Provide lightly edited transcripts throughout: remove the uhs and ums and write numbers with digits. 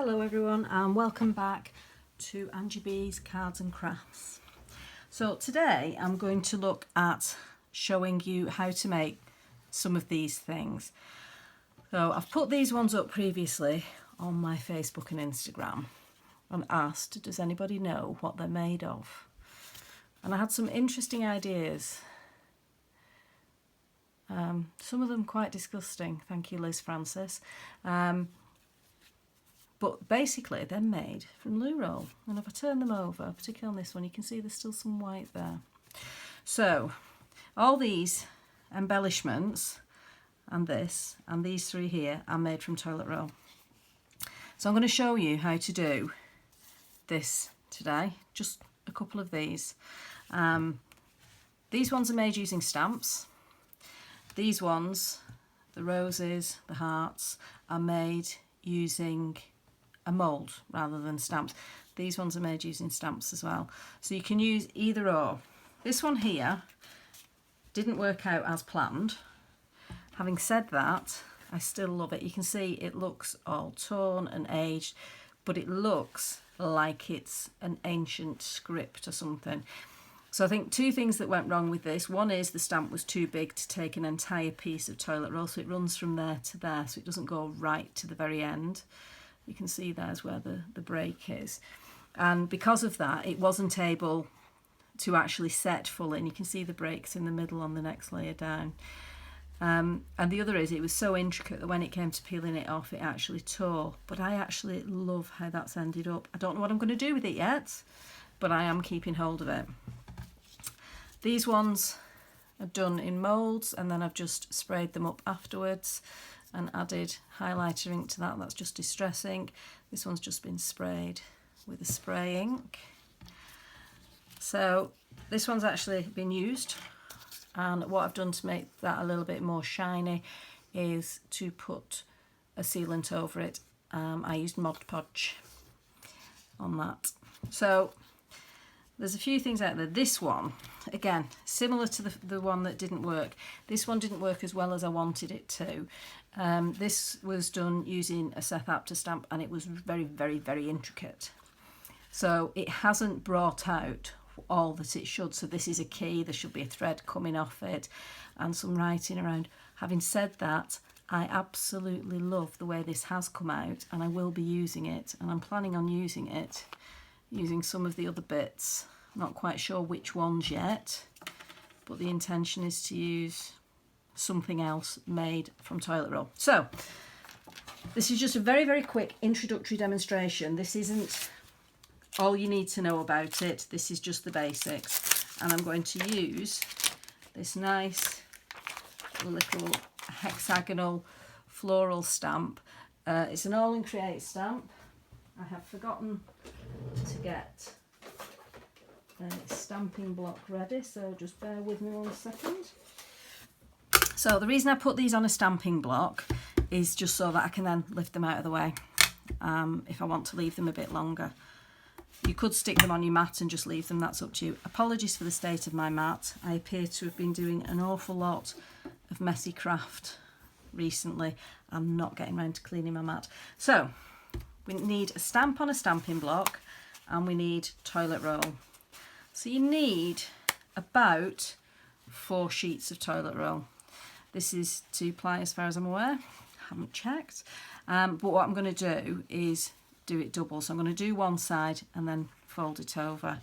Hello everyone and welcome back to Angie B's Cards and Crafts. So today I'm going to look at showing you how to make some of these things. So I've put these ones up previously on my Facebook and Instagram and asked, does anybody know what they're made of? And I had some interesting ideas. Some of them quite disgusting, thank you Liz Francis. But basically they're made from loo roll, and if I turn them over, particularly on this one, you can see there's still some white there. So all these embellishments and this and these three here are made from toilet roll. So I'm going to show you how to do this today, just a couple of these. These ones are made using stamps. These ones, the roses, the hearts, are made using a mould rather than stamps. These ones are made using stamps as well. So you can use either or. This one here didn't work out as planned. Having said that, I still love it. You can see it looks all torn and aged, but it looks like it's an ancient script or something. So I think two things that went wrong with this. One is the stamp was too big to take an entire piece of toilet roll, so it runs from there to there, so it doesn't go right to the very end. You can see there's where the break is. And because of that, it wasn't able to actually set fully, and you can see the breaks in the middle on the next layer down. And the other is it was so intricate that when it came to peeling it off, it actually tore. But I actually love how that's ended up. I don't know what I'm going to do with it yet, but I am keeping hold of it. These ones are done in moulds, and then I've just sprayed them up afterwards and added highlighter ink to that. That's just distress ink. This one's just been sprayed with a spray ink. So this one's actually been used, and what I've done to make that a little bit more shiny is to put a sealant over it. I used Mod Podge on that. So there's a few things out there. This one, again, similar to the one that didn't work. This one didn't work as well as I wanted it to. This was done using a Seth Apter stamp, and it was very, very, very intricate. So it hasn't brought out all that it should. So this is a key. There should be a thread coming off it and some writing around. Having said that, I absolutely love the way this has come out, and I will be using it, and I'm planning on using it using some of the other bits. Not quite sure which ones yet, but the intention is to use something else made from toilet roll. So this is just a very, very quick introductory demonstration. This isn't all you need to know about it. This is just the basics, and I'm going to use this nice little hexagonal floral stamp. It's an All and Create stamp. I have forgotten to get a stamping block ready, so just bear with me 1 second. So the reason I put these on a stamping block is just so that I can then lift them out of the way if I want to leave them a bit longer. You could stick them on your mat and just leave them, that's up to you. Apologies for the state of my mat. I appear to have been doing an awful lot of messy craft recently. I'm not getting around to cleaning my mat. So we need a stamp on a stamping block, and we need toilet roll. So you need about 4 sheets of toilet roll. This is 2 ply as far as I'm aware. Haven't checked. But what I'm going to do is do it double. So I'm going to do one side and then fold it over.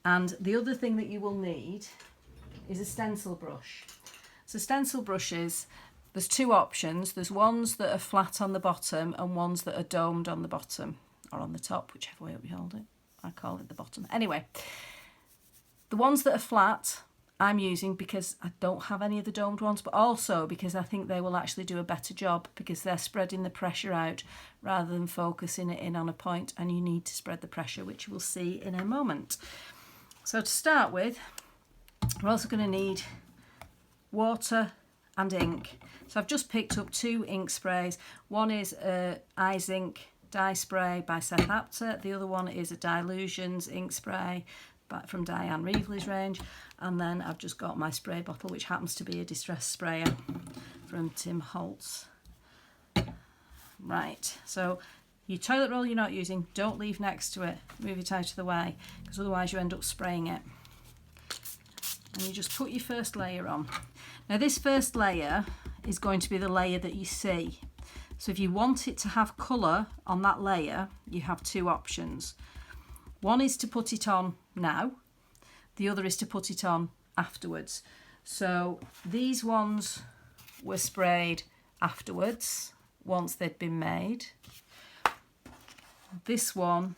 And the other thing that you will need is a stencil brush. So stencil brushes, there's 2 options. There's ones that are flat on the bottom and ones that are domed on the bottom, or on the top, whichever way up you hold it. I call it the bottom. Anyway, the ones that are flat I'm using because I don't have any of the domed ones, but also because I think they will actually do a better job because they're spreading the pressure out rather than focusing it in on a point, and you need to spread the pressure, which you will see in a moment. So to start with, we're also going to need water and ink. So I've just picked up 2 ink sprays. One is Eyes Ink dye spray by Seth Apter. The other one is a Dilutions ink spray from Diane Reevely's range. And then I've just got my spray bottle, which happens to be a distress sprayer from Tim Holtz. Right, so Your toilet roll you're not using, don't leave next to it. Move it out of the way, because otherwise you end up spraying it. And you just put your first layer on. Now this first layer is going to be the layer that you see. So if you want it to have colour on that layer, you have two options. One is to put it on now, the other is to put it on afterwards. So these ones were sprayed afterwards, once they'd been made. This one,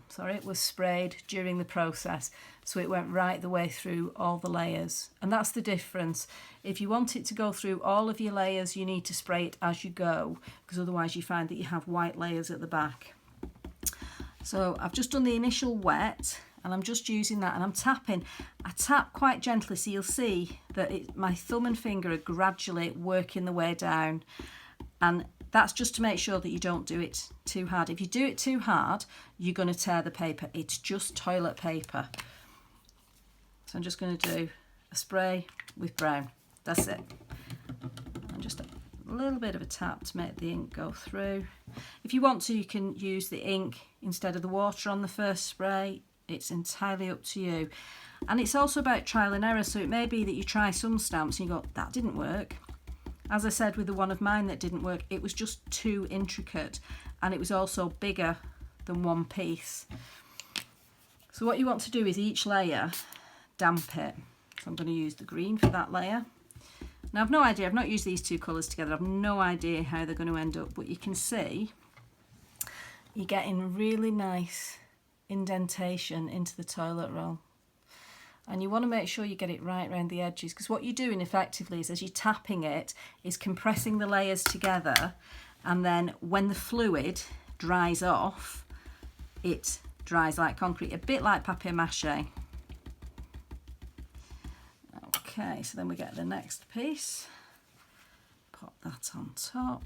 sorry, was sprayed during the process, so it went right the way through all the layers. And that's the difference. If you want it to go through all of your layers, you need to spray it as you go, because otherwise you find that you have white layers at the back. So I've just done the initial wet, and I'm just using that, and I'm tapping. I tap quite gently, so you'll see that my thumb and finger are gradually working the way down, and that's just to make sure that you don't do it too hard. If you do it too hard, you're going to tear the paper. It's just toilet paper. So I'm just going to do a spray with brown. That's it. And just a little bit of a tap to make the ink go through. If you want to, you can use the ink instead of the water on the first spray. It's entirely up to you. And it's also about trial and error. So it may be that you try some stamps and you go, that didn't work. As I said with the one of mine that didn't work, it was just too intricate, and it was also bigger than one piece. So what you want to do is each layer damp it. So I'm going to use the green for that layer. Now I've no idea, I've not used these two colours together, I've no idea how they're going to end up, but you can see you're getting really nice indentation into the toilet roll. And you want to make sure you get it right around the edges, because what you're doing effectively is, as you're tapping it, is compressing the layers together, and then when the fluid dries off, it dries like concrete, a bit like papier-mâché. Okay, so then we get the next piece, pop that on top.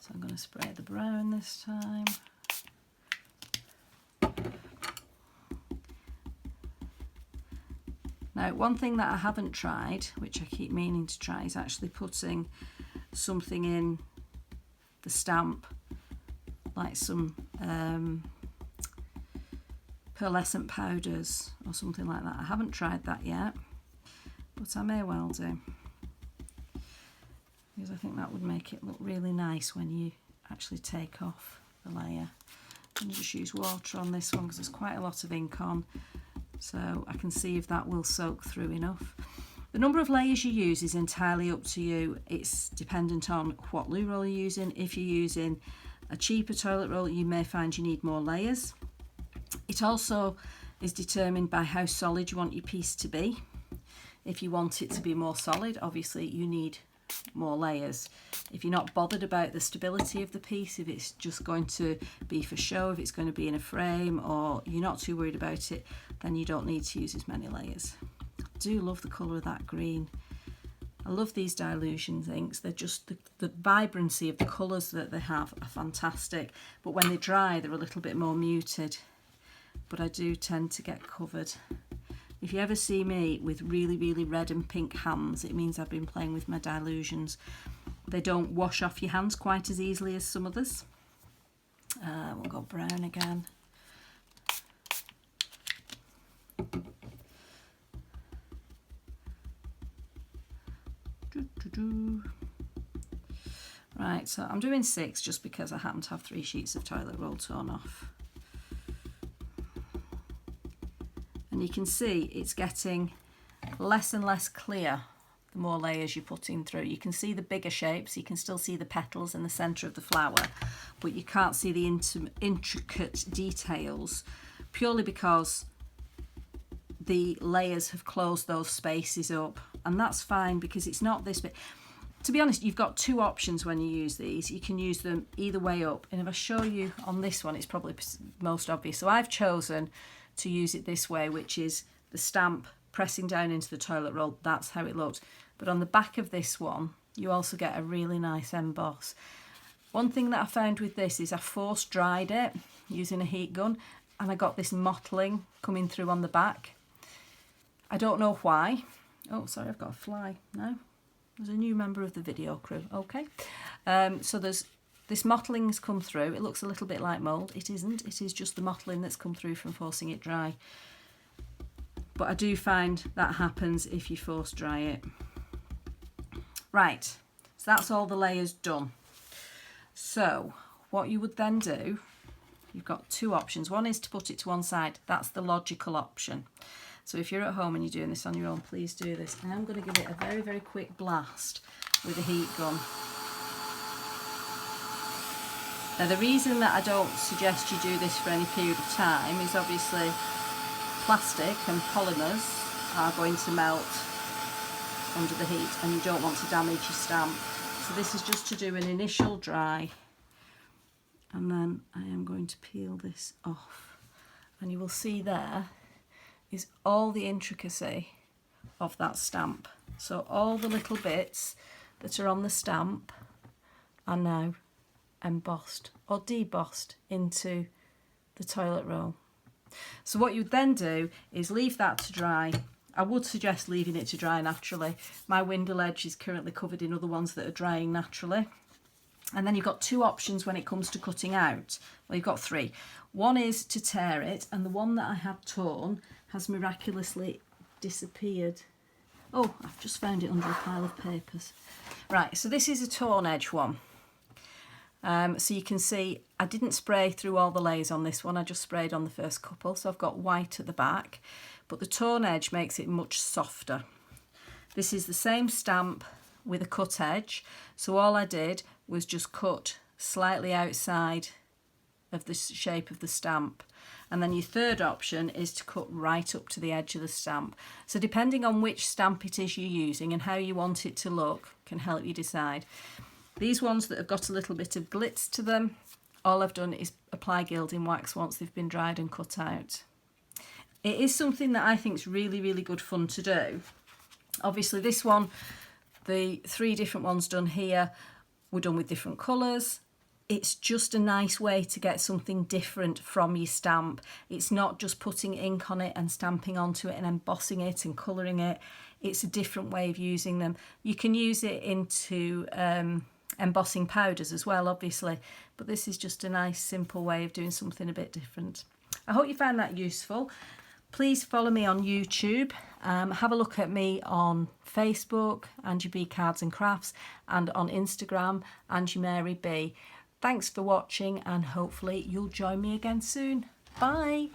So I'm going to spray the brown this time. Now, one thing that I haven't tried, which I keep meaning to try, is actually putting something in the stamp, like some pearlescent powders or something like that. I haven't tried that yet, but I may well do, because I think that would make it look really nice when you actually take off the layer. I'm going to just use water on this one because there's quite a lot of ink on. So I can see if that will soak through enough. The number of layers you use is entirely up to you. It's dependent on what loo roll you're using. If you're using a cheaper toilet roll, you may find you need more layers. It also is determined by how solid you want your piece to be. If you want it to be more solid, obviously you need more layers. If you're not bothered about the stability of the piece, if it's just going to be for show, if it's going to be in a frame, or you're not too worried about it, then you don't need to use as many layers. I do love the colour of that green. I love these dilutions inks. They're just, the vibrancy of the colours that they have are fantastic, but when they dry they're a little bit more muted, but I do tend to get covered. If you ever see me with really, really red and pink hands, it means I've been playing with my dilutions. They don't wash off your hands quite as easily as some others. We'll go brown again. Right, so I'm doing 6 just because I happen to have 3 sheets of toilet roll torn off. And you can see it's getting less and less clear the more layers you're putting through. You can see the bigger shapes, you can still see the petals in the centre of the flower, but you can't see the intricate details, purely because the layers have closed those spaces up. And that's fine, because it's not this bit. To be honest, you've got 2 options when you use these. You can use them either way up, and if I show you on this one, it's probably most obvious. So I've chosen to use it this way, which is the stamp pressing down into the toilet roll. That's how it looks. But on the back of this one, you also get a really nice emboss. One thing that I found with this is I force dried it using a heat gun, and I got this mottling coming through on the back. I don't know why. Oh, sorry, I've got a fly now. There's a new member of the video crew, okay? So there's this mottling's come through. It looks a little bit like mould. It isn't. It is just the mottling that's come through from forcing it dry. But I do find that happens if you force dry it. Right, so that's all the layers done. So what you would then do, you've got two options. One is to put it to one side. That's the logical option. So if you're at home and you're doing this on your own, please do this. I am going to give it a very, very quick blast with a heat gun. Now the reason that I don't suggest you do this for any period of time is obviously plastic and polymers are going to melt under the heat and you don't want to damage your stamp. So this is just to do an initial dry, and then I am going to peel this off, and you will see there is all the intricacy of that stamp. So all the little bits that are on the stamp are now embossed or debossed into the toilet roll. So what you'd then do is leave that to dry. I would suggest leaving it to dry naturally. My window ledge is currently covered in other ones that are drying naturally. And then you've got two options when it comes to cutting out. Well, you've got three. One is to tear it, and the one that I have torn has miraculously disappeared. Oh, I've just found it under a pile of papers. Right, so this is a torn edge one. So you can see I didn't spray through all the layers on this one, I just sprayed on the first couple, so I've got white at the back, but the torn edge makes it much softer. This is the same stamp with a cut edge, so all I did was just cut slightly outside of the shape of the stamp. And then your third option is to cut right up to the edge of the stamp. So depending on which stamp it is you're using and how you want it to look can help you decide. These ones that have got a little bit of glitz to them, all I've done is apply gilding wax once they've been dried and cut out. It is something that I think is really, really good fun to do. Obviously this one, the three different ones done here, were done with different colours. It's just a nice way to get something different from your stamp. It's not just putting ink on it and stamping onto it and embossing it and colouring it. It's a different way of using them. You can use it into embossing powders as well, obviously, but this is just a nice simple way of doing something a bit different. I hope you found that useful. Please follow me on YouTube. Have a look at me on Facebook, Angie B Cards and Crafts, and on Instagram, Angie Mary B. Thanks for watching, and hopefully you'll join me again soon. Bye.